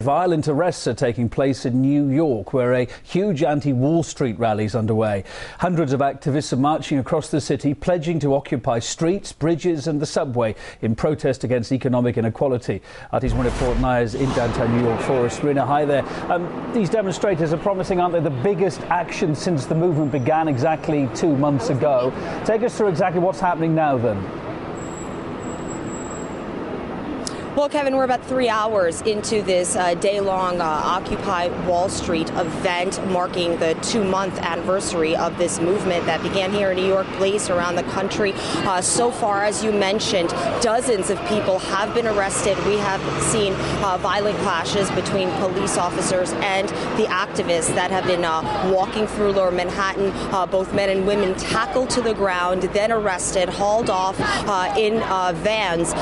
Violent arrests are taking place in New York, where a huge anti-Wall Street rally is underway. Hundreds of activists are marching across the city, pledging to occupy streets, bridges and the subway in protest against economic inequality. RT's Marina Portnoy is in downtown New York for us. Marina, hi there. These demonstrators are promising, aren't they, the biggest action since the movement began exactly 2 months ago. Take us through exactly what's happening now, then. Well, Kevin, we're about 3 hours into this day-long Occupy Wall Street event marking the 2-month anniversary of this movement that began here in New York, blazed around the country. So far, as you mentioned, dozens of people have been arrested. We have seen violent clashes between police officers and the activists that have been walking through Lower Manhattan. Both men and women tackled to the ground, then arrested, hauled off in vans.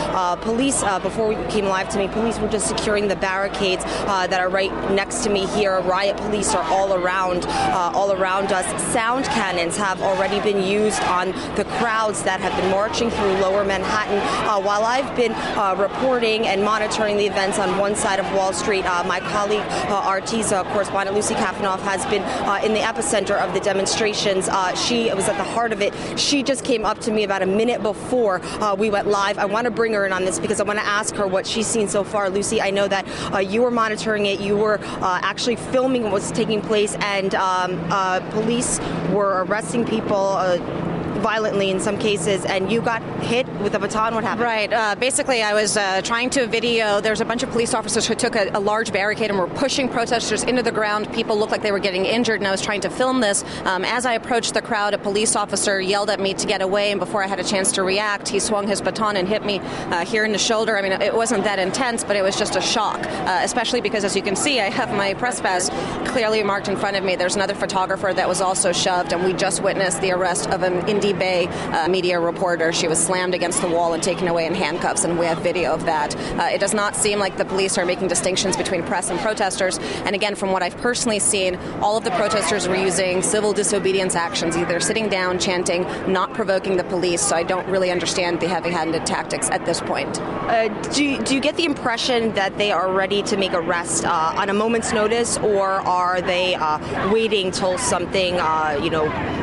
Police, before we came live to me, police were just securing the barricades that are right next to me here. Riot police are all around us. Sound cannons have already been used on the crowds that have been marching through Lower Manhattan. While I've been reporting and monitoring the events on one side of Wall Street, my colleague, RT's correspondent Lucy Kafanoff, has been in the epicenter of the demonstrations. She was at the heart of it. She just came up to me about a minute before we went live. I want to bring her in on this because I want to ask her what she's seen so far. Lucy, I know that you were monitoring it. You were actually filming what was taking place, and police were arresting people violently in some cases, and you got hit with a baton. What happened? Right. Basically, I was trying to video. There's a bunch of police officers who took a large barricade and were pushing protesters into the ground. People looked like they were getting injured, and I was trying to film this. As I approached the crowd, a police officer yelled at me to get away, and before I had a chance to react, he swung his baton and hit me here in the shoulder. I mean, it wasn't that intense, but it was just a shock, especially because, as you can see, I have my press pass clearly marked in front of me. There's another photographer that was also shoved, and we just witnessed the arrest of an Indy Bay media reporter. She was slammed against the wall and taken away in handcuffs, and we have video of that. It does not seem like the police are making distinctions between press and protesters. And again, from what I've personally seen, all of the protesters were using civil disobedience actions, either sitting down, chanting, not provoking the police. So I don't really understand the heavy-handed tactics at this point. Do you get the impression that they are ready to make arrests on a moment's notice, or are they waiting till something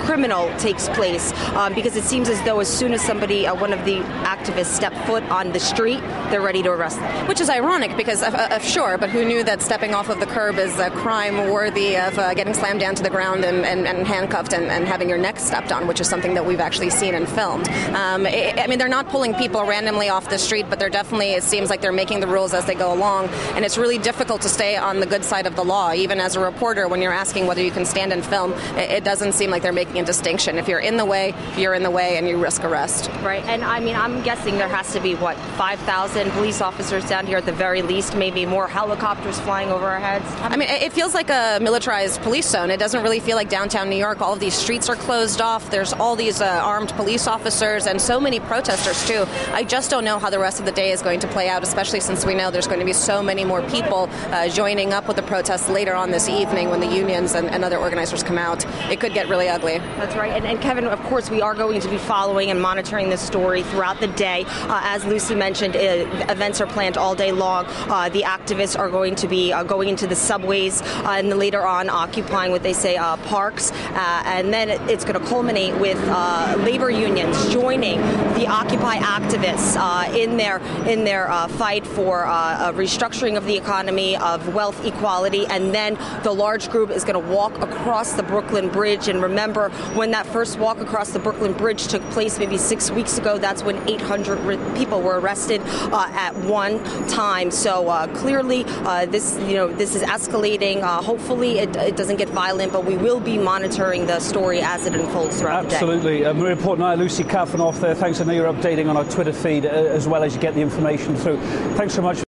criminal takes place? Because it seems as though as soon as one of the activists step foot on the street, they're ready to arrest them. Which is ironic because, sure, but who knew that stepping off of the curb is a crime worthy of getting slammed down to the ground and handcuffed and having your neck stepped on, which is something that we've actually seen and filmed. I mean, they're not pulling people randomly off the street, but they're definitely, it seems like they're making the rules as they go along, and it's really difficult to stay on the good side of the law. Even as a reporter, when you're asking whether you can stand and film, it doesn't seem like they're making a distinction. If you're in the way, you're in the way, and you risk arrest. Right, and I mean, I'm guessing there has to be, 5,000 police officers down here at the very least, maybe more helicopters flying over our heads? I mean, it feels like a militarized police zone. It doesn't really feel like downtown New York. All of these streets are closed off. There's all these armed police officers and so many protesters, too. I just don't know how the rest of the day is going to play out, especially since we know there's going to be so many more people joining up with the protests later on this evening when the unions and other organizers come out. It could get really ugly. That's right. And Kevin, of course, we are going to be following and monitoring this story throughout the day. As Lucy mentioned, events are planned all day long. The activists are going to be going into the subways and later on occupying what they say parks. And then it's going to culminate with labor unions joining the Occupy activists in their fight for a restructuring of the economy, of wealth equality. And then the large group is going to walk across the Brooklyn Bridge. And remember, when that first walk across the Brooklyn Bridge took place maybe 6 weeks ago, that's when 800 people were arrested at one time. So clearly, this is escalating. Hopefully, it doesn't get violent, but we will be monitoring the story as it unfolds throughout the day. Absolutely. Marina Portnoy, Lucy Kafanoff there. Thanks. I know you're updating on our Twitter feed as well as you get the information through. Thanks so much.